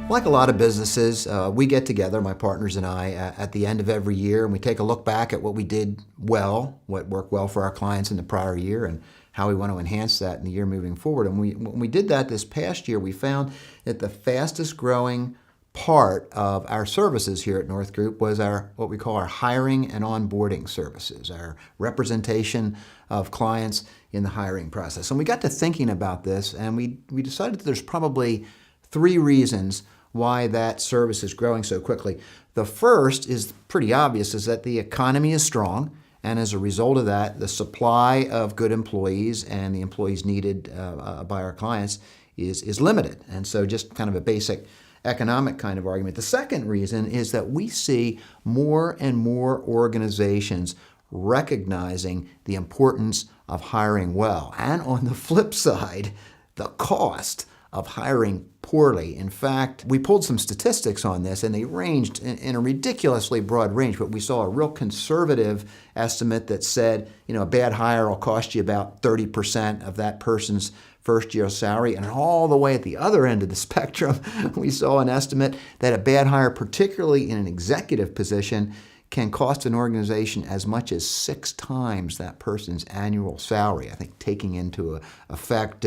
Like a lot of businesses, we get together, my partners and I, at the end of every year, and we take a look back at what we did well, what worked well for our clients in the prior year, and how we want to enhance that in the year moving forward. And when we did that this past year, we found that the fastest growing part of our services here at North Group was what we call our hiring and onboarding services, our representation of clients in the hiring process. And we got to thinking about this, and we decided that there's probably three reasons why that service is growing so quickly. The first is pretty obvious, is that the economy is strong, and as a result of that, the supply of good employees and the employees needed by our clients is limited. And so just kind of a basic economic kind of argument. The second reason is that we see more and more organizations recognizing the importance of hiring well. And on the flip side, the cost of hiring poorly. In fact, we pulled some statistics on this, and they ranged in a ridiculously broad range, but we saw a real conservative estimate that said, a bad hire will cost you about 30% of that person's first year salary. And all the way at the other end of the spectrum, we saw an estimate that a bad hire, particularly in an executive position, can cost an organization as much as 6 times that person's annual salary. I think taking into effect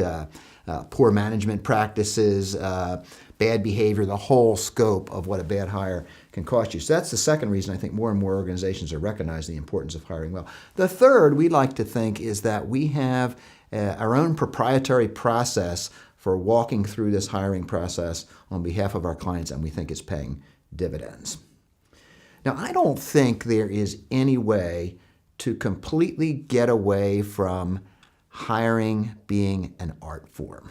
poor management practices, bad behavior, the whole scope of what a bad hire can cost you. So that's the second reason I think more and more organizations are recognizing the importance of hiring well. The third, we like to think, is that we have our own proprietary process for walking through this hiring process on behalf of our clients, and we think it's paying dividends. Now, I don't think there is any way to completely get away from hiring being an art form.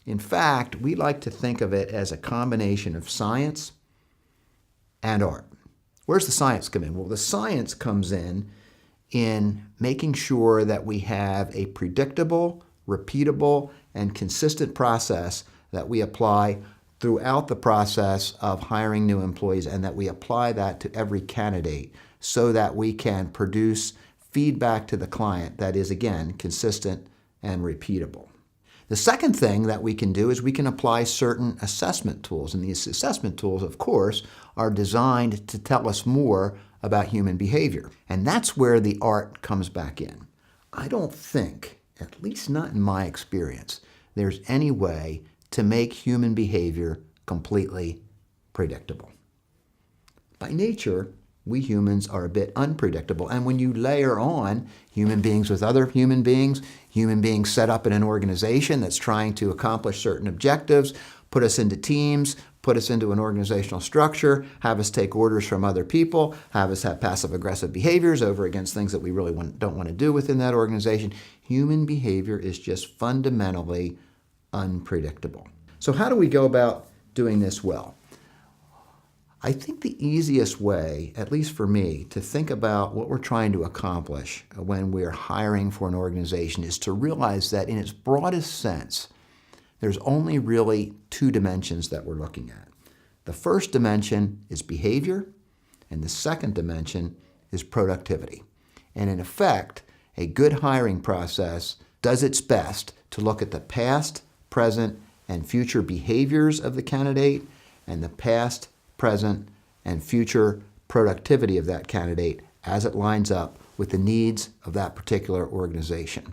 In fact, we like to think of it as a combination of science and art. Where's the science come in? Well, the science comes in making sure that we have a predictable, repeatable, and consistent process that we apply throughout the process of hiring new employees, and that we apply that to every candidate so that we can produce feedback to the client that is, again, consistent and repeatable. The second thing that we can do is we can apply certain assessment tools, and these assessment tools, of course, are designed to tell us more about human behavior, and that's where the art comes back in. I don't think, at least not in my experience, there's any way to make human behavior completely predictable. By nature, we humans are a bit unpredictable, and when you layer on human beings with other human beings set up in an organization that's trying to accomplish certain objectives, put us into teams, put us into an organizational structure, have us take orders from other people, have us have passive-aggressive behaviors over against things that we really don't want to do within that organization, human behavior is just fundamentally unpredictable. So how do we go about doing this well? I think the easiest way, at least for me, to think about what we're trying to accomplish when we're hiring for an organization is to realize that in its broadest sense, there's only really 2 dimensions that we're looking at. The first dimension is behavior, and the second dimension is productivity. And in effect, a good hiring process does its best to look at the past, present, and future behaviors of the candidate, and the past, present, and future productivity of that candidate as it lines up with the needs of that particular organization.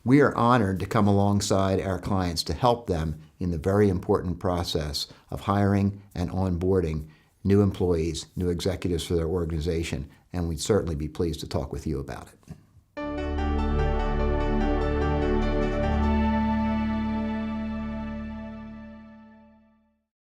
We are honored to come alongside our clients to help them in the very important process of hiring and onboarding new employees, new executives for their organization, and we'd certainly be pleased to talk with you about it.